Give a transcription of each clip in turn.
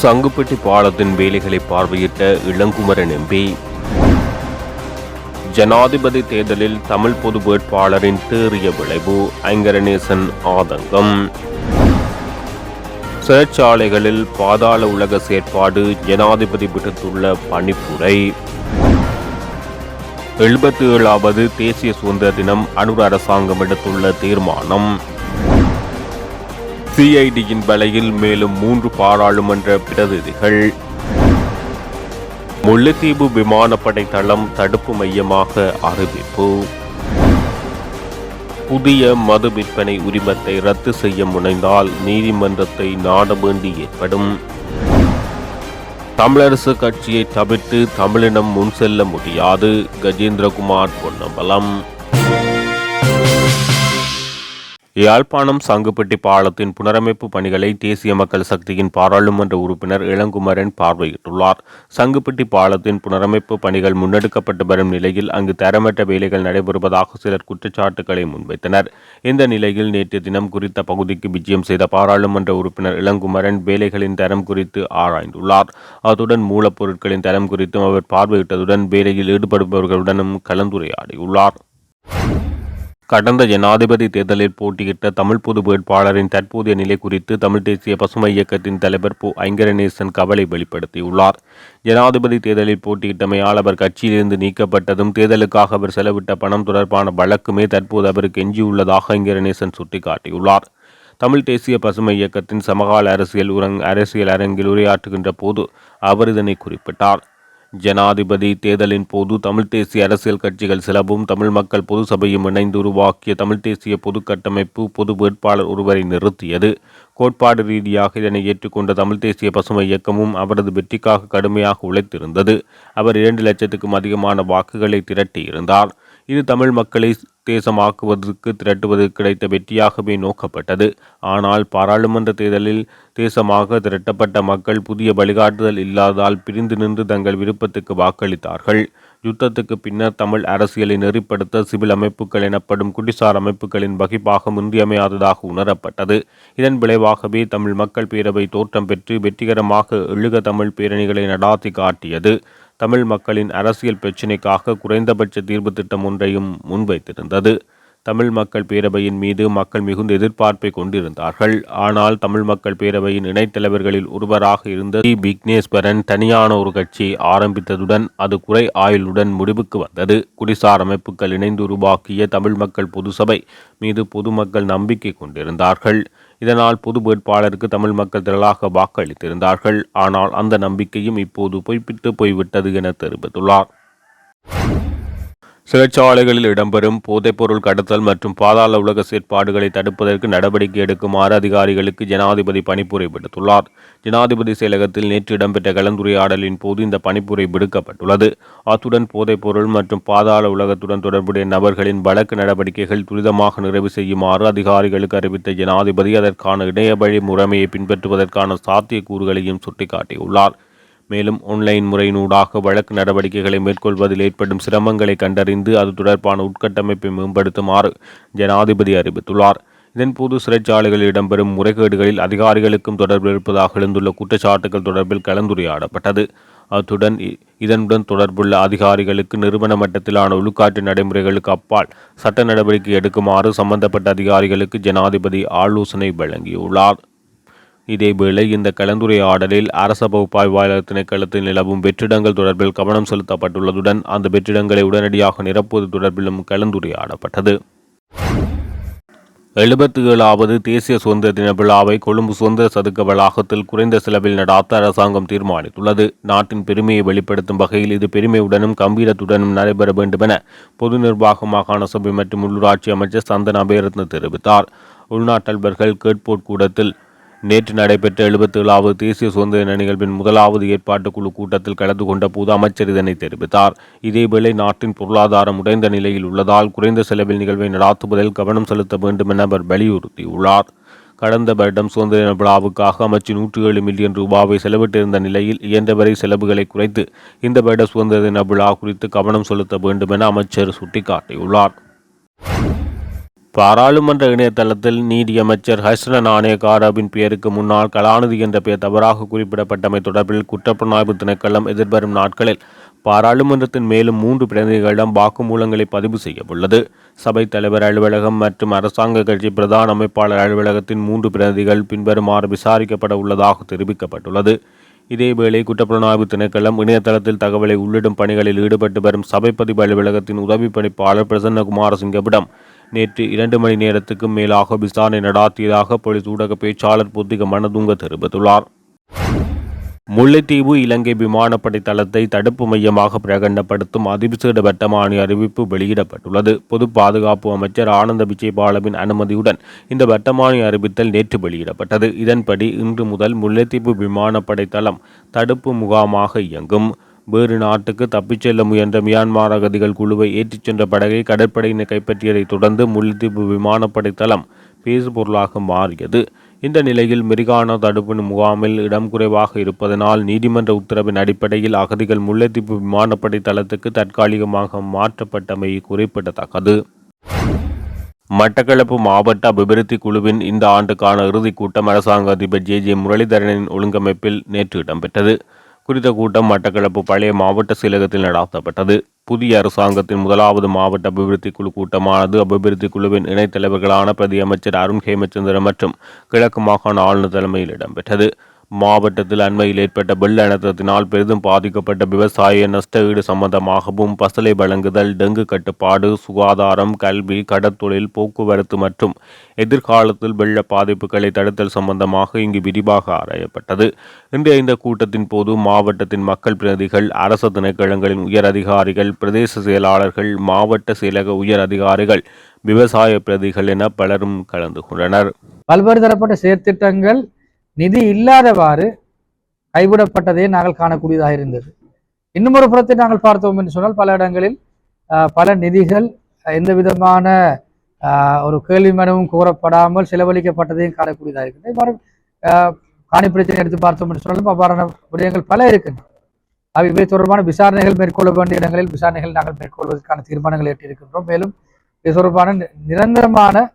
சங்குப்பட்டி பாலத்தின் வேலைகளை பார்வையிட்ட இளங்குமரன் எம்பி. ஜனாதிபதி தேர்தலில் தமிழ் பொது வேட்பாளரின் தேறிய விளைவு, ஐங்கரநேசன் ஆதங்கம். சிறைச்சாலைகளில் பாதாள உலக செயற்பாடு, ஜனாதிபதி விடுத்துள்ள பணிப்புரை. 77வது தேசிய சுதந்திர தினம், அனுர அரசாங்கம் எடுத்துள்ள தீர்மானம். சிஐடியின் வலையில் மேலும் 3 பாராளுமன்ற பிரதிநிதிகள். முல்லைத்தீவு விமானப்படை தளம் தடுப்பு மையமாக அறிவிப்பு. புதிய மது விற்பனை உரிமத்தை ரத்து செய்ய முனைந்தால் நீதிமன்றத்தை நாட வேண்டி ஏற்படும். தமிழரசு கட்சியை தவிர்த்து தமிழினம் முன் செல்ல முடியாது, கஜேந்திரகுமார் பொன்னம்பலம். யாழ்ப்பாணம் சங்குப்பட்டி பாலத்தின் புனரமைப்பு பணிகளை தேசிய மக்கள் சக்தியின் பாராளுமன்ற உறுப்பினர் இளங்குமரன் பார்வையிட்டுள்ளார். சங்குப்பட்டி பாலத்தின் புனரமைப்பு பணிகள் முன்னெடுக்கப்பட்டு வரும் நிலையில் அங்கு தரமற்ற வேலைகள் நடைபெறுவதாக சிலர் குற்றச்சாட்டுகளை முன்வைத்தனர். இந்த நிலையில் நேற்று தினம் குறித்த பகுதிக்கு விஜயம் செய்த பாராளுமன்ற உறுப்பினர் இளங்குமரன் வேலைகளின் தரம் குறித்து ஆராய்ந்துள்ளார். அத்துடன் மூலப்பொருட்களின் தரம் குறித்தும் அவர் பார்வையிட்டதுடன் வேலையில் ஈடுபடுபவர்களுடனும் கலந்துரையாடியுள்ளார். கடந்த ஜனாதிபதி தேர்தலில் போட்டியிட்ட தமிழ் பொது வேட்பாளரின் தற்போதைய நிலை குறித்து தமிழ் தேசிய பசுமை இயக்கத்தின் தலைவர் பு. ஐங்கரநேசன் கவலை வெளிப்படுத்தியுள்ளார். ஜனாதிபதி தேர்தலில் போட்டியிட்டமையால் அவர் கட்சியிலிருந்து நீக்கப்பட்டதும் தேர்தலுக்காக அவர் செலவிட்ட பணம் தொடர்பான வழக்குமே தற்போது அவருக்கு எஞ்சியுள்ளதாக ஐங்கரநேசன் சுட்டிக்காட்டியுள்ளார். தமிழ் தேசிய பசுமை இயக்கத்தின் சமகால அரசியல் அரங்கில் உரையாற்றுகின்ற போது அவர் இதனை குறிப்பிட்டார். ஜனாதிபதி தேர்தலின் போது தமிழ் தேசிய அரசியல் கட்சிகள் சிலவும் தமிழ் மக்கள் பொது சபையும் இணைந்து உருவாக்கிய தமிழ் தேசிய பொது கட்டமைப்பு பொது வேட்பாளர் ஒருவரை நிறுத்தியது. கோட்பாடு ரீதியாக இதனை ஏற்றுக்கொண்ட தமிழ் தேசிய பசுமை இயக்கமும் அவரது வெற்றிக்காக கடுமையாக உழைத்திருந்தது. அவர் 2 லட்சத்துக்கும் அதிகமான வாக்குகளை திரட்டியிருந்தார். இது தமிழ் மக்களை தேசமாக்குவதற்கு திரட்டுவதற்கு கிடைத்த வெற்றியாகவே நோக்கப்பட்டது. ஆனால் பாராளுமன்ற தேர்தலில் தேசமாக திரட்டப்பட்ட மக்கள் புதிய வழிகாட்டுதல் இல்லாததால் பிரிந்து நின்று தங்கள் விருப்பத்துக்கு வாக்களித்தார்கள். யுத்தத்துக்கு பின்னர் தமிழ் அரசியலை நெறிப்படுத்த சிவில் அமைப்புகள் எனப்படும் குடிசார் அமைப்புகளின் வகிப்பாகம் இன்றியமையாததாக உணரப்பட்டது. இதன் விளைவாகவே தமிழ் மக்கள் பேரவை தோற்றம் பெற்று வெற்றிகரமாக எழுக தமிழ் பேரணிகளை நடாத்தி காட்டியது. தமிழ் மக்களின் அரசியல் பிரச்சினைக்காக குறைந்தபட்ச தீர்வு திட்டம் ஒன்றையும் முன்வைத்திருந்தது. தமிழ் மக்கள் பேரவையின் மீது மக்கள் மிகுந்த எதிர்பார்ப்பை கொண்டிருந்தார்கள். ஆனால் தமிழ் மக்கள் பேரவையின் இணைத்தலைவர்களில் ஒருவராக இருந்த விக்னேஸ்வரன் தனியான ஒரு கட்சி ஆரம்பித்ததுடன் அது குறை ஆயுளுடன் முடிவுக்கு வந்தது. குடிசார் அமைப்புகள் இணைந்து உருவாக்கிய தமிழ் மக்கள் பொது சபை மீது பொதுமக்கள் நம்பிக்கை கொண்டிருந்தார்கள். இதனால் பொது வேட்பாளருக்கு தமிழ் மக்கள் திரளாக வாக்களித்திருந்தார்கள். ஆனால் அந்த நம்பிக்கையும் இப்போது பொய்ப்பிட்டு போய்விட்டது என தெரிவித்துள்ளார். சிறைச்சாலைகளில் இடம்பெறும் போதைப்பொருள் கடத்தல் மற்றும் பாதாள உலக செயற்பாடுகளை தடுப்பதற்கு நடவடிக்கை எடுக்குமாறு அதிகாரிகளுக்கு ஜனாதிபதி பணிப்புரை விடுத்துள்ளார். ஜனாதிபதி செயலகத்தில் நேற்று இடம்பெற்ற கலந்துரையாடலின் போது இந்த பணிப்புரை விடுக்கப்பட்டுள்ளது. அத்துடன் போதைப்பொருள் மற்றும் பாதாள உலகத்துடன் தொடர்புடைய நபர்களின் வழக்கு நடவடிக்கைகள் துரிதமாக நிறைவு செய்யுமாறு அதிகாரிகளுக்கு அறிவித்த ஜனாதிபதி அதற்கான இணையவழி முறைமையை பின்பற்றுவதற்கான சாத்தியக்கூறுகளையும் சுட்டிக்காட்டியுள்ளார். மேலும் ஆன்லைன் முறையினூடாக வழக்கு நடவடிக்கைகளை மேற்கொள்வதில் ஏற்படும் சிரமங்களை கண்டறிந்து அது தொடர்பான உட்கட்டமைப்பை மேம்படுத்துமாறு ஜனாதிபதி அறிவித்துள்ளார். இதன்போது சிறைச்சாலைகளில் இடம்பெறும் முறைகேடுகளில் அதிகாரிகளுக்கும் தொடர்பு இருப்பதாக எழுந்துள்ள குற்றச்சாட்டுகள் தொடர்பில் கலந்துரையாடப்பட்டது. அத்துடன் இதனுடன் தொடர்புள்ள அதிகாரிகளுக்கு நிறுவன மட்டத்திலான ஒழுக்காற்று நடைமுறைகளுக்கு அப்பால் சட்ட நடவடிக்கை எடுக்குமாறு சம்பந்தப்பட்ட அதிகாரிகளுக்கு ஜனாதிபதி ஆலோசனை வழங்கியுள்ளார். இதேவேளை இந்த கலந்துரையாடலில் அரச பகுப்பாய்வாளர் திணைக்களத்தில் நிலவும் வெற்றிடங்கள் தொடர்பில் கவனம் செலுத்தப்பட்டுள்ளதுடன் அந்த வெற்றிடங்களை உடனடியாக நிரப்புவது தொடர்பிலும் கலந்துரையாடப்பட்டது. 77வது தேசிய சுதந்திர தின விழாவை கொழும்பு சுதந்திர சதுக்க வளாகத்தில் குறைந்த செலவில் நடாத்த அரசாங்கம் தீர்மானித்துள்ளது. நாட்டின் பெருமையை வெளிப்படுத்தும் வகையில் இது பெருமையுடனும் கம்பீரத்துடனும் நடைபெற வேண்டுமென பொது நிர்வாக மாகாண சபை மற்றும் உள்ளூராட்சி அமைச்சர் சந்தன அபேரத்ன தெரிவித்தார். உள்நாட்டல்வர்கள் கேட்போர்ட் கூடத்தில் நேற்று நடைபெற்ற 77வது தேசிய சுதந்திர நிகழ்வின் முதலாவது ஏற்பாட்டுக்குழு கூட்டத்தில் கலந்து கொண்ட போது அமைச்சர் இதனை தெரிவித்தார். இதேவேளை நாட்டின் பொருளாதாரம் உடைந்த நிலையில் உள்ளதால் குறைந்த செலவில் நிகழ்வை நடாத்துவதில் கவனம் செலுத்த வேண்டும் என அவர் வலியுறுத்தியுள்ளார். கடந்த வருடம் சுதந்திர விழாவுக்காக அமைச்சு 107 மில்லியன் ரூபாவை செலவிட்டிருந்த நிலையில் இயன்றவரை செலவுகளை குறைத்து இந்த வருட சுதந்திர தின விழா குறித்து கவனம் செலுத்த வேண்டும் என அமைச்சர் சுட்டிக்காட்டியுள்ளார். பாராளுமன்ற இணையதளத்தில் நீதியமைச்சர் ஹஸ்ன நாணயக்காரவின் பெயருக்கு முன்னால் கலாநிதி என்ற பெயர் தவறாக குறிப்பிடப்பட்டமை தொடர்பில் குற்றப்புலனாய்வு திணைக்களம் எதிர்வரும் நாட்களில் பாராளுமன்றத்தின் மேலும் 3 பிரதிநிதிகளிடம் வாக்குமூலங்களை பதிவு செய்யவுள்ளது. சபைத் தலைவர் அலுவலகம் மற்றும் அரசாங்க கட்சி பிரதான அமைப்பாளர் அலுவலகத்தின் 3 பிரதிநிதிகள் பின்வருமாறு விசாரிக்கப்பட உள்ளதாக தெரிவிக்கப்பட்டுள்ளது. இதேவேளை குற்றப்புலனாய்வு திணைக்களம் இணையதளத்தில் தகவலை உள்ளிடும் பணிகளில் ஈடுபட்டு வரும் சபைப்பதிவு அலுவலகத்தின் உதவி பணிப்பாளர் பிரசன்னகுமார சிங்கவிடம் நேற்று 2 மணி நேரத்துக்கும் மேலாக விசாரணை நடாத்தியதாக போலீஸ் ஊடக பேச்சாளர் புத்திக மனதுங்க தெரிவித்துள்ளார். முல்லைத்தீவு இலங்கை விமானப்படை தளத்தை தடுப்பு மையமாக பிரகடனப்படுத்தும் அதிவிசேட வர்த்தமானி அறிவிப்பு வெளியிடப்பட்டுள்ளது. பொது பாதுகாப்பு அமைச்சர் ஆனந்த விஜயபாலவின் அனுமதியுடன் இந்த வர்த்தமானி அறிவித்தல் நேற்று வெளியிடப்பட்டது. இதன்படி இன்று முதல் முல்லைத்தீவு விமானப்படை தளம் தடுப்பு முகாமாக இயங்கும். வேறு நாட்டுக்கு தப்பிச் செல்ல முயன்ற மியான்மர் அகதிகள் குழுவை ஏற்றிச் சென்ற படகை கடற்படையினர் கைப்பற்றியதைத் தொடர்ந்து முல்லைத்தீவு விமானப்படை தளம் பேசுபொருளாக மாறியது. இந்த நிலையில் மெரிகானா தடுப்பு முகாமில் இடம் குறைவாக இருப்பதனால் நீதிமன்ற உத்தரவின் அடிப்படையில் அகதிகள் முல்லைத்தீவு விமானப்படை தளத்துக்கு தற்காலிகமாக மாற்றப்பட்டமை குறிப்பிடத்தக்கது. மட்டக்களப்பு மாவட்ட அபிவிருத்தி குழுவின் இந்த ஆண்டுக்கான இறுதிக் கூட்டம் அரசாங்க அதிபர் ஜே முரளிதரனின் ஒழுங்கமைப்பில் நேற்று இடம்பெற்றது. குறித்த கூட்டம் மட்டக்களப்பு பழைய மாவட்ட செயலகத்தில் நடாத்தப்பட்டது. புதிய அரசாங்கத்தின் முதலாவது மாவட்ட அபிவிருத்தி குழு கூட்டமானது அபிவிருத்தி குழுவின் இணைத் தலைவர்களான பிரதி அமைச்சர் அருண் ஹேமச்சந்திரன் மற்றும் கிழக்கு மாகாண ஆளுநர் தலைமையில் இடம்பெற்றது. மாவட்டத்தில் அண்மையில் ஏற்பட்ட வெள்ள அனர்த்தத்தினால் பெரிதும் பாதிக்கப்பட்ட விவசாய நஷ்ட ஈடு சம்பந்தமாகவும் பசலை வழங்குதல், டெங்கு கட்டுப்பாடு, சுகாதாரம், கல்வி, கடற்தொழில், போக்குவரத்து மற்றும் எதிர்காலத்தில் வெள்ள பாதிப்புகளை தடுத்தல் சம்பந்தமாக இங்கு விரிவாக ஆராயப்பட்டது. இன்றைய இந்த கூட்டத்தின் போது மாவட்டத்தின் மக்கள் பிரதிநிதிகள், அரசு திணைக்களங்களின் உயர் அதிகாரிகள், பிரதேச செயலாளர்கள், மாவட்ட செயலக உயர் அதிகாரிகள், விவசாய பிரதிகள் என பலரும் கலந்து கொண்டனர். பல்வேறு தரப்பட்ட செயற்திட்டங்கள் நிதி இல்லாதவாறு கைவிடப்பட்டதே நாங்கள் காணக்கூடியதாக இருந்தது. இன்னும் ஒரு புறத்தை நாங்கள் பார்த்தோம் என்று சொன்னால் பல இடங்களில் பல நிதிகள் எந்த விதமான ஒரு கேள்வி மனுவும் கூறப்படாமல் செலவழிக்கப்பட்டதையும் காணக்கூடியதாக இருக்கின்றது. இவ்வாறு காணி பிரச்சனை எடுத்து பார்த்தோம் என்று சொன்னாலும் அவ்வாறான விடயங்கள் பல இருக்கின்றன. இவை தொடர்பான விசாரணைகள் மேற்கொள்ள வேண்டிய இடங்களில் விசாரணைகள் நாங்கள் மேற்கொள்வதற்கான தீர்மானங்கள் எட்டியிருக்கின்றோம். மேலும் இது தொடர்பான நிரந்தரமான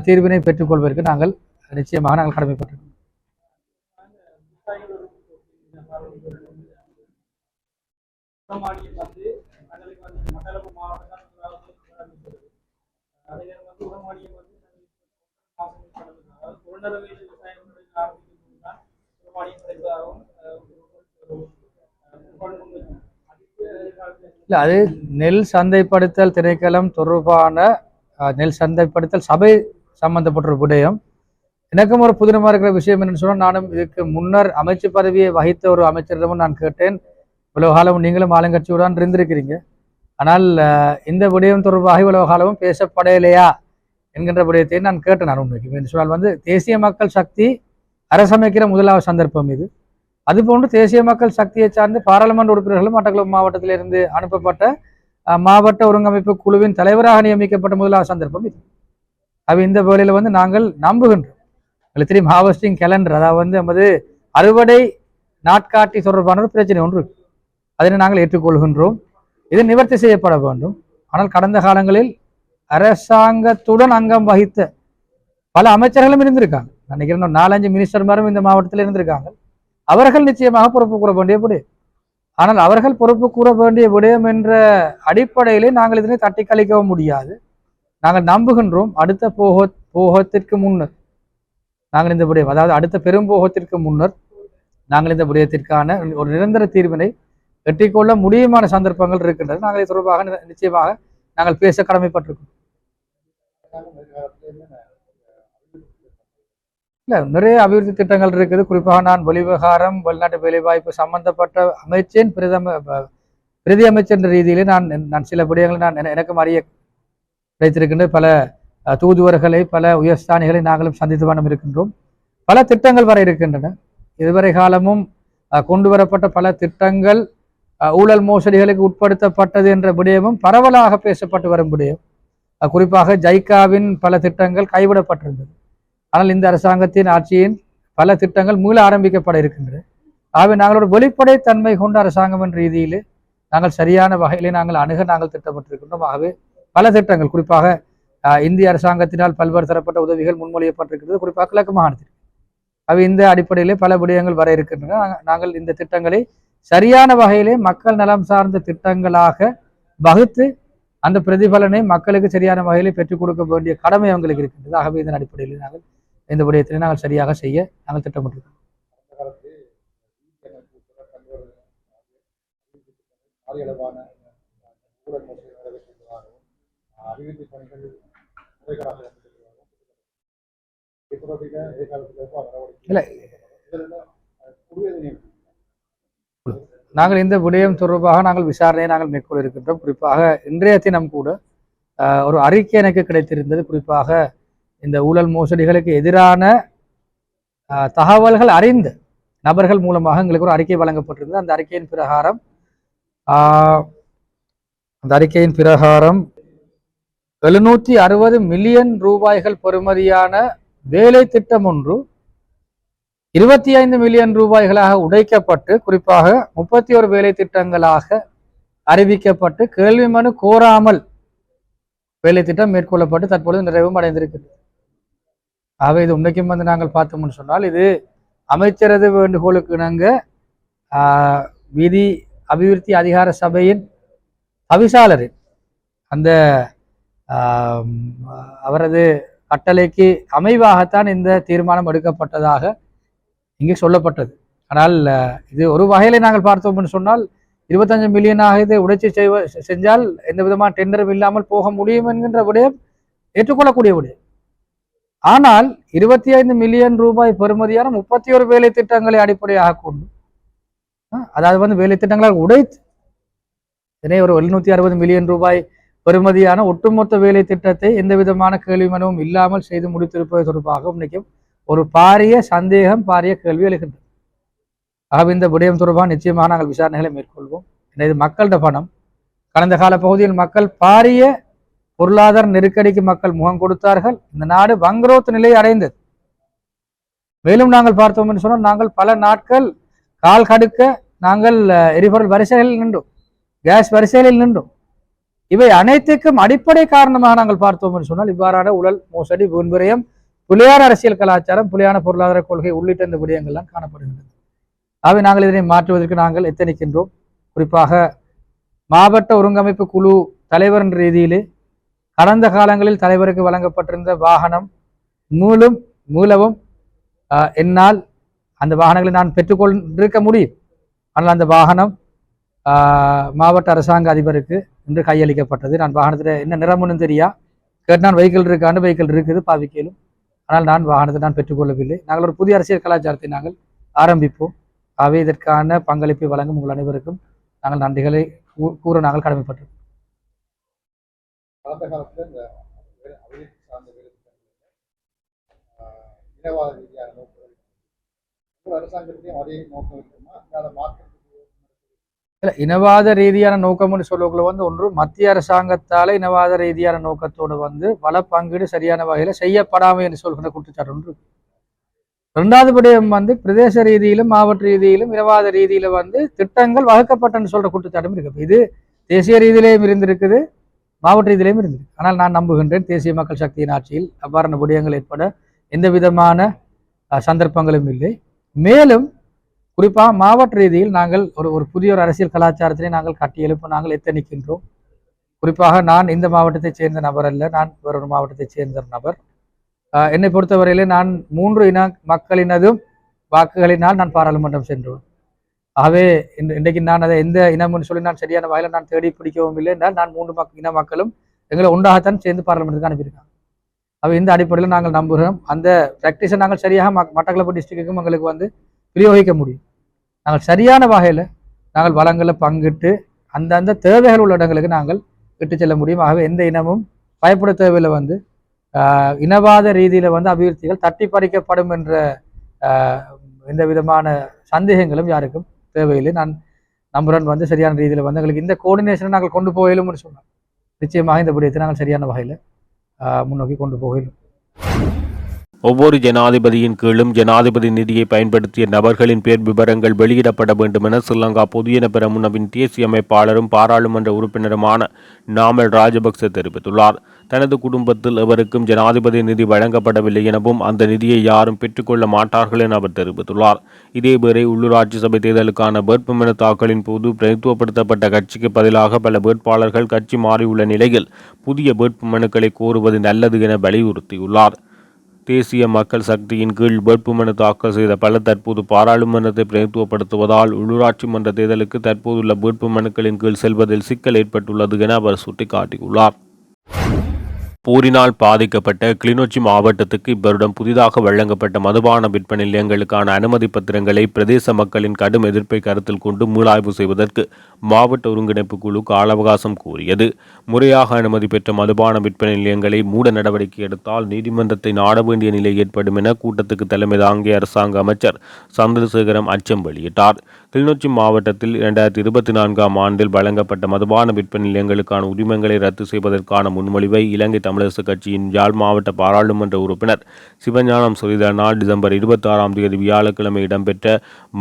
தீர்வினை பெற்றுக்கொள்வதற்கு நாங்கள் நிச்சயமாக நாங்கள் கடமைப்பட்டிருக்கிறோம். அது நெல் சந்தைப்படுத்தல் திணைக்களம் தொடர்பான நெல் சந்தைப்படுத்தல் சபை சம்பந்தப்பட்ட ஒரு விடயம். எனக்கும் ஒரு புதினமாக இருக்கிற விஷயம் என்னன்னு சொன்னால், நானும் இதுக்கு முன்னர் அமைச்சு பதவியை வகித்த ஒரு அமைச்சரிடமும் நான் கேட்டேன், இவ்வளவு காலமும் நீங்களும் ஆளுங்கட்சியுடன் இருந்திருக்கிறீங்க, ஆனால் இந்த விடயம் தொடர்பாக இவ்வளவு காலமும் பேசப்படையிலையா என்கின்ற விடயத்தை நான் கேட்டேன். நான் உண்மைக்கு சொன்னால் தேசிய மக்கள் சக்தி அரசமைக்கிற முதலாவது சந்தர்ப்பம் இது. அதுபோன்று தேசிய மக்கள் சக்தியை சார்ந்து பாராளுமன்ற உறுப்பினர்களும் மட்டக்களப்பு மாவட்டத்திலிருந்து அனுப்பப்பட்ட மாவட்ட ஒருங்கமைப்பு குழுவின் தலைவராக நியமிக்கப்பட்ட முதலாவது சந்தர்ப்பம் இது. இந்த வேளையில் நாங்கள் நம்புகின்றோம். தெரியும், ஹார்வெஸ்டிங் கேலண்டர், அதாவது நமது அறுவடை நாட்காட்டி தொடர்பான ஒரு பிரச்சனை ஒன்று இருக்கு. அதனை நாங்கள் ஏற்றுக்கொள்கின்றோம். இது நிவர்த்தி செய்யப்பட வேண்டும். ஆனால் கடந்த காலங்களில் அரசாங்கத்துடன் அங்கம் வகித்த பல அமைச்சர்களும் இருந்திருக்காங்க. நினைக்கிறேன் 4-5 மினிஸ்டர்மாரும் இந்த மாவட்டத்தில் இருந்திருக்காங்க. அவர்கள் நிச்சயமாக பொறுப்பு கூற வேண்டிய விடயம். ஆனால் அவர்கள் பொறுப்பு கூற வேண்டிய விடயம் என்ற அடிப்படையிலே நாங்கள் இதனை தட்டி கழிக்கவும் முடியாது. நாங்கள் நம்புகின்றோம் அடுத்த போகத்திற்கு முன்னர் நாங்கள் இந்த விடயம், அதாவது அடுத்த பெரும்போகத்திற்கு முன்னர் நாங்கள் இந்த விடயத்திற்கான ஒரு நிரந்தர தீர்வினை எட்டிக்கொள்ள முடியுமான சந்தர்ப்பங்கள் இருக்கின்றது. நாங்கள் இது தொடர்பாக நிச்சயமாக நாங்கள் பேச கடமைப்பட்டிருக்கோம். இல்லை, நிறைய அபிவிருத்தி திட்டங்கள் இருக்குது. குறிப்பாக நான் வெளிவிவகாரம், வெளிநாட்டு வேலைவாய்ப்பு சம்பந்தப்பட்ட அமைச்சின் பிரதி அமைச்சர் என்ற ரீதியிலே நான் சில விடயங்களை எனக்கும் அறிய கிடைத்திருக்கின்ற பல தூதுவர்களை, பல உயர்ஸ்தானிகளை நாங்களும் சந்தித்து வண்ணம் இருக்கின்றோம். பல திட்டங்கள் வர இருக்கின்றன. இதுவரை காலமும் கொண்டு வரப்பட்ட பல திட்டங்கள் ஊழல் மோசடிகளுக்கு உட்படுத்தப்பட்டது என்ற விடயமும் பரவலாக பேசப்பட்டு வரும் விடயம். குறிப்பாக ஜைகாவின் பல திட்டங்கள் கைவிடப்பட்டிருந்தது. ஆனால் இந்த அரசாங்கத்தின் ஆட்சியின் பல திட்டங்கள் மீள ஆரம்பிக்கப்பட இருக்கின்றன. ஆகவே நாங்களோட வெளிப்படைத்தன்மை கொண்ட அரசாங்கம் என்ற ரீதியிலே நாங்கள் சரியான வகையிலே நாங்கள் அணுக நாங்கள் திட்டமிட்டிருக்கின்றோம். ஆகவே பல திட்டங்கள், குறிப்பாக இந்திய அரசாங்கத்தினால் பல்வேறு தரப்பட்ட உதவிகள் முன்மொழியப்பட்டிருக்கிறது, குறிப்பாக கிழக்கு மாகாணத்தில். அவை இந்த அடிப்படையிலே பல விடயங்கள் வர இருக்கின்றன. நாங்கள் இந்த திட்டங்களை சரியான வகையிலே மக்கள் நலம் சார்ந்த திட்டங்களாக வகுத்து அந்த பிரதிபலனை மக்களுக்கு சரியான வகையிலே பெற்றுக் கொடுக்க வேண்டிய கடமை அவங்களுக்கு இருக்கின்றது. ஆகவே இதன் அடிப்படையில் நாங்கள் இந்த விடயத்திலே நாங்கள் சரியாக செய்ய நாங்கள் திட்டமிட்டிருக்கிறோம். இல்லை, நாங்கள் இந்த விடயம் தொடர்பாக நாங்கள் விசாரணையை நாங்கள் மேற்கொள்ள இருக்கின்றோம். குறிப்பாக இன்றைய தினம் கூட ஒரு அறிக்கை எனக்கு கிடைத்திருந்தது. குறிப்பாக இந்த ஊழல் மோசடிகளுக்கு எதிரான தகவல்கள் அறிந்த நபர்கள் மூலமாக எங்களுக்கு ஒரு அறிக்கை வழங்கப்பட்டிருந்தது. அந்த அறிக்கையின் பிரகாரம் 760 மில்லியன் ரூபாய்கள் பெறுமதியான வேலை திட்டம் ஒன்று 25 மில்லியன் ரூபாய்களாக உடைக்கப்பட்டு, குறிப்பாக 31 வேலை திட்டங்களாக அறிவிக்கப்பட்டு கேள்வி மனு கோராமல் வேலை திட்டம் மேற்கொள்ளப்பட்டு தற்பொழுது நிறைவும் அடைந்திருக்கிறது. ஆகவே இது உண்மைக்கும் நாங்கள் பார்த்தோம்னு சொன்னால், இது அமைச்சரது வேண்டுகோளுக்கு இணங்க வீதி அபிவிருத்தி அதிகார சபையின் தவிசாளரின் அந்த அவரது கட்டளைக்கு அமைவாகத்தான் இந்த தீர்மானம் எடுக்கப்பட்டதாக இங்கே சொல்லப்பட்டது. ஆனால் இது ஒரு வகையில நாங்கள் பார்த்தோம்னு சொன்னால் 25 மில்லியனாக இதை உடைச்சி செஞ்சால் எந்த விதமான டெண்டரும் இல்லாமல் போக முடியும் என்கின்ற விடயம் ஏற்றுக்கொள்ளக்கூடிய விடயம். ஆனால் 25 மில்லியன் ரூபாய் பெறுமதியான 31 வேலை திட்டங்களை அடிப்படையாக கொண்டு, அதாவது வேலை திட்டங்களால் உடைத்து ஒரு 760 மில்லியன் ரூபாய் பெறுமதியான ஒட்டுமொத்த வேலை திட்டத்தை எந்த விதமான கேள்வி மனுவும் இல்லாமல் செய்து முடித்திருப்பது தொடர்பாக இன்னைக்கும் ஒரு பாரிய சந்தேகம், பாரிய கேள்வி எழுகின்றது. ஆகவே இந்த விடயம் தொடர்பாக நிச்சயமாக நாங்கள் விசாரணைகளை மேற்கொள்வோம். இது மக்களிட பணம். கடந்த கால பகுதியில் மக்கள் பாரிய பொருளாதார நெருக்கடிக்கு மக்கள் முகம் கொடுத்தார்கள். இந்த நாடு வங்குரோத்து நிலை அடைந்தது. மேலும் நாங்கள் பார்த்தோம் என்று சொன்னால், நாங்கள் பல நாட்கள் கால் கடுக்க நாங்கள் எரிபொருள் வரிசைகளில் நின்றோம், கேஸ் வரிசைகளில் நின்றோம். இவை அனைத்துக்கும் அடிப்படை காரணமாக நாங்கள் பார்த்தோம் என்று சொன்னால், இவ்வாறான ஊழல் மோசடி, வீண்விரயம், புலியான அரசியல் கலாச்சாரம், புலியான பொருளாதார கொள்கை உள்ளிட்ட இந்த விடயங்கள்லாம் காணப்படுகின்றது. ஆகவே நாங்கள் இதனை மாற்றுவதற்கு நாங்கள் எத்தனிக்கின்றோம். குறிப்பாக மாவட்ட ஒருங்கமைப்பு குழு தலைவர் என்ற ரீதியிலே கடந்த காலங்களில் தலைவருக்கு வழங்கப்பட்டிருந்த வாகனம் மூலவும் என்னால் அந்த வாகனங்களை நான் பெற்றுக்கொண்டிருக்க முடியும். ஆனால் அந்த வாகனம் மாவட்ட அரசாங்க அதிபருக்கு இன்று கையளிக்கப்பட்டது. நான் வாகனத்தில் என்ன நிறமுன்னு தெரியா கேட்டு, நான் வெஹிக்கிள் இருக்காண்டு வெஹிக்கிள் இருக்குது பாவிக்கலும், ஆனால் நான் வாகனத்தை நான் பெற்றுக்கொள்ளவில்லை. நாங்கள் ஒரு புதிய அரசியல் கலாச்சாரத்தை நாங்கள் ஆரம்பிப்போம். ஆகவே இதற்கான பங்களிப்பை வழங்கும் உங்கள் அனைவருக்கும் நாங்கள் நன்றிகளை கூற நாங்கள் கடமைப்பட்டோம். கடந்த காலத்தில் இந்த அபிவிருத்தி சார்ந்த இனவாத ரீதியான நோக்கம் அரசாங்கத்திலையும் அதே நோக்கம் இருக்குமா, அதை மாற்ற இல்லை, இனவாத ரீதியான நோக்கம்னு சொல்லக்குள்ள ஒன்று மத்திய அரசாங்கத்தால் இனவாத ரீதியான நோக்கத்தோடு வள பங்கீடு சரியான வகையில் செய்யப்படாமல் என்று சொல்கிற குற்றச்சாட்டு ஒன்று. ரெண்டாவது விடயம் பிரதேச ரீதியிலும் மாவட்ட ரீதியிலும் இனவாத ரீதியில திட்டங்கள் வகுக்கப்பட்டன்னு சொல்ற குற்றச்சாட்டும் இருக்கு. இது தேசிய ரீதியிலேயும் இருந்திருக்குது, மாவட்ட ரீதியிலையும் இருந்திருக்கு. ஆனால் நான் நம்புகின்றேன் தேசிய மக்கள் சக்தியின் ஆட்சியில் அவ்வாறான விடயங்கள் ஏற்பட எந்த விதமான சந்தர்ப்பங்களும் இல்லை. மேலும் குறிப்பாக மாவட்ட ரீதியில் நாங்கள் ஒரு புதிய ஒரு அரசியல் கலாச்சாரத்தினை நாங்கள் கட்டியெழுப்ப நாங்கள் எத்தனிக்கின்றோம். குறிப்பாக நான் இந்த மாவட்டத்தைச் சேர்ந்த நபர் அல்ல, நான் வேறொரு மாவட்டத்தைச் சேர்ந்த நபர். என்னை பொறுத்தவரையிலே நான் 3 இன மக்களினதும் வாக்குகளினால் நான் பாராளுமன்றம் சென்றோம். ஆகவே இன்றைக்கு நான் அதை எந்த இனம்னு சொல்லி நான் சரியான வகையில் நான் தேடி பிடிக்கவும் இல்லை என்றால், நான் 3 இன மக்களும் எங்களை ஒன்றாகத்தான் சேர்ந்து பாராளுமன்றத்துக்கு அனுப்பியிருக்காங்க. அவை இந்த அடிப்படையில் நாங்கள் நம்புகிறோம். அந்த ப்ராக்டிஸை நாங்கள் சரியாக மட்டக்களப்பு டிஸ்ட்ரிக்ட்டுக்கும் எங்களுக்கு பிரயோகிக்க முடியும். நாங்கள் சரியான வகையில் நாங்கள் வளங்களை பங்கிட்டு அந்தந்த தேவைகள் உள்ள இடங்களுக்கு நாங்கள் விட்டு செல்ல முடியும். ஆகவே எந்த இனமும் பயப்பட தேவையில் இனவாத ரீதியில் அபிவிருத்திகள் தட்டி பறிக்கப்படும் என்ற எந்த விதமான சந்தேகங்களும் யாருக்கும் தேவையில்லை. நான் நம்புறேன் சரியான ரீதியில் எங்களுக்கு இந்த கோஆர்டினேஷனை நாங்கள் கொண்டு போகலும்னு சொன்னோம். நிச்சயமாக இந்த விடயத்தை நாங்கள் சரியான வகையில் முன்னோக்கி கொண்டு போகலும். ஒவ்வொரு ஜனாதிபதியின் கீழும் ஜனாதிபதி நிதியை பயன்படுத்திய நபர்களின் பேர் விவரங்கள் வெளியிடப்பட வேண்டும் என ஸ்ரீலங்கா பொதுஜன பெரமுனவின் தேசிய அமைப்பாளரும் பாராளுமன்ற உறுப்பினருமான நாமல் ராஜபக்ச தெரிவித்துள்ளார். தனது குடும்பத்தில் எவருக்கும் ஜனாதிபதி நிதி வழங்கப்படவில்லை எனவும் அந்த நிதியை யாரும் பெற்றுக்கொள்ள மாட்டார்கள் என அவர் தெரிவித்துள்ளார். இதேவேளை உள்ளூராட்சி சபை தேர்தலுக்கான வேட்புமனு தாக்கலின் போது பிரதித்துவப்படுத்தப்பட்ட கட்சிக்கு பதிலாக பல வேட்பாளர்கள் கட்சி மாறியுள்ள நிலையில் புதிய வேட்புமனுக்களை கோருவது நல்லது என வலியுறுத்தியுள்ளார். தேசிய மக்கள் சக்தியின் கீழ் வேட்புமனு தாக்கல் செய்த பலர் தற்போது பாராளுமன்றத்தை பிரதித்துவப்படுத்துவதால் உள்ளூராட்சி மன்ற தேர்தலுக்கு தற்போதுள்ள வேட்புமனுக்களின் கீழ் செல்வதில் சிக்கல் ஏற்பட்டுள்ளது என அவர் சுட்டிக்காட்டியுள்ளார். போரினால் பாதிக்கப்பட்ட கிளிநொச்சி மாவட்டத்துக்கு இவ்வருடம் புதிதாக வழங்கப்பட்ட மதுபான விற்பனை நிலையங்களுக்கான அனுமதி பத்திரங்களை பிரதேச மக்களின் கடும் எதிர்ப்பை கருத்தில் கொண்டு மீளாய்வு செய்வதற்கு மாவட்ட ஒருங்கிணைப்பு குழு கால அவகாசம் கோரியது. முறையாக அனுமதி பெற்ற மதுபான விற்பனை நிலையங்களை மூட நடவடிக்கை எடுத்தால் நீதிமன்றத்தை நாட வேண்டிய நிலை ஏற்படும் என கூட்டத்துக்கு தலைமை தாங்கிய அரசாங்க அமைச்சர் சந்திரசேகரம் அச்சம் வெளியிட்டார். கிளிநொச்சி மாவட்டத்தில் 2024ஆம் ஆண்டில் வழங்கப்பட்ட மதுபான விற்பனை நிலையங்களுக்கான உரிமங்களை ரத்து செய்வதற்கான முன்மொழிவை இலங்கை தமிழரசு கட்சியின் யாழ் மாவட்ட பாராளுமன்ற உறுப்பினர் சிவஞானம் சுரிதனால் டிசம்பர் 26ஆம் தேதி வியாழக்கிழமை இடம்பெற்ற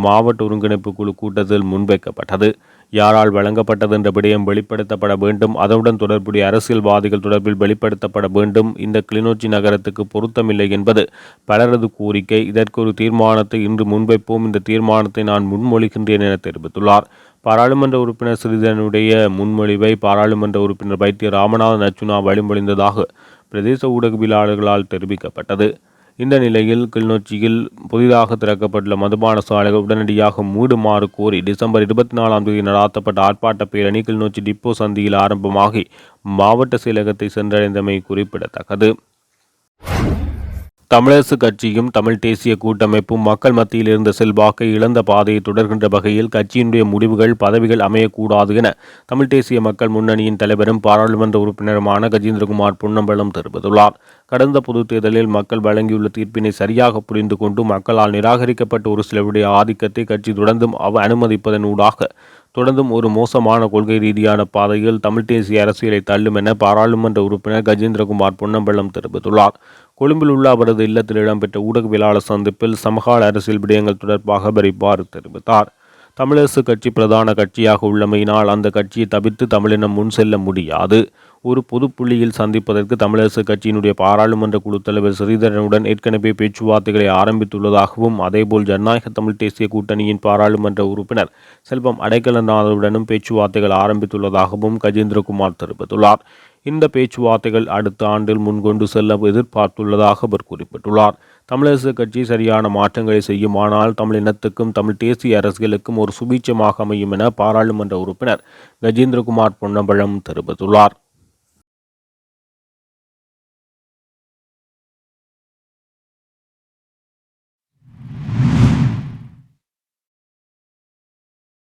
மாவட்ட ஒருங்கிணைப்பு குழு கூட்டத்தில் முன்வைக்கப்பட்டது. யாரால் வழங்கப்பட்டது என்ற விடயம் வெளிப்படுத்தப்பட வேண்டும், அதனுடன் தொடர்புடைய அரசியல்வாதிகள் தொடர்பில் வெளிப்படுத்தப்பட வேண்டும். இந்த கிளிநொச்சி நகரத்துக்கு பொருத்தமில்லை என்பது பலரது கோரிக்கை. இதற்கு ஒரு தீர்மானத்தை இன்று முன்வைப்போம். இந்த தீர்மானத்தை நான் முன்மொழிகின்றேன் என தெரிவித்துள்ளார். பாராளுமன்ற உறுப்பினர் சிறிதனுடைய முன்மொழிவை பாராளுமன்ற உறுப்பினர் வைத்திய ராமநாதன் அர்ச்சுனா வழிமொழிந்ததாக பிரதேச ஊடகவியலாளர்களால் தெரிவிக்கப்பட்டது. இந்த நிலையில் கிளிநொச்சியில் புதிதாக திறக்கப்பட்டுள்ள மதுபான சாலைகள் உடனடியாக மூடுமாறு கோரி டிசம்பர் 24ஆம் தேதி நடாத்தப்பட்ட ஆர்ப்பாட்ட பேரணி கிளிநொச்சி டிப்போ சந்தியில் ஆரம்பமாகி மாவட்ட செயலகத்தை சென்றடைந்தமை குறிப்பிடத்தக்கது. தமிழரசு கட்சியும் தமிழ் தேசிய கூட்டமைப்பும் மக்கள் மத்தியில் இருந்த செல்வாக்கை இழந்த பாதையை தொடர்கின்ற வகையில் கட்சியினுடைய முடிவுகள் பதவிகள் அமையக்கூடாது என தமிழ் தேசிய மக்கள் முன்னணியின் தலைவரும் பாராளுமன்ற உறுப்பினருமான கஜேந்திரகுமார் பொன்னம்பலம் தெரிவித்துள்ளார். கடந்த பொதுத் தேர்தலில் மக்கள் வழங்கியுள்ள தீர்ப்பினை சரியாக புரிந்து கொண்டு மக்களால் நிராகரிக்கப்பட்ட ஒரு சிலருடைய ஆதிக்கத்தை கட்சி தொடர்ந்தும் அனுமதிப்பதன் ஊடாக தொடர்ந்தும் ஒரு மோசமான கொள்கை ரீதியான பாதையில் தமிழ் தேசிய அரசியலை தள்ளும் என பாராளுமன்ற உறுப்பினர் கஜேந்திரகுமார் பொன்னம்பலம் தெரிவித்துள்ளார். கொழும்பில் உள்ள அவரது இல்லத்தில் இடம்பெற்ற ஊடகவியலாளர் சந்திப்பில் சமகால அரசியல் விடயங்கள் தொடர்பாக அவர் இவ்வாறு தெரிவித்தார். தமிழரசு கட்சி பிரதான கட்சியாக உள்ளமையினால் அந்த கட்சியை தவிர்த்து தமிழினம் முன் செல்ல முடியாது. ஒரு பொது புள்ளியில் சந்திப்பதற்கு தமிழரசு கட்சியினுடைய பாராளுமன்ற குழு தலைவர் ஸ்ரீதரனுடன் ஏற்கனவே பேச்சுவார்த்தைகளை ஆரம்பித்துள்ளதாகவும் அதேபோல் ஜனநாயக தமிழ் தேசிய கூட்டணியின் பாராளுமன்ற உறுப்பினர் செல்வம் அடைக்கலநாதனுடனும் பேச்சுவார்த்தைகள் ஆரம்பித்துள்ளதாகவும் கஜேந்திரகுமார் தெரிவித்துள்ளார். இந்த பேச்சுவார்த்தைகள் அடுத்த ஆண்டில் முன்கொண்டு செல்ல எதிர்பார்த்துள்ளதாக அவர் குறிப்பிட்டுள்ளார். தமிழரசு கட்சி சரியான மாற்றங்களை செய்யுமானால் தமிழினத்துக்கும் தமிழ் தேசிய அரசியலுக்கும் ஒரு சுபீட்சமாக அமையும் என பாராளுமன்ற உறுப்பினர் கஜேந்திரகுமார் பொன்னம்பலம் தெரிவித்துள்ளார்.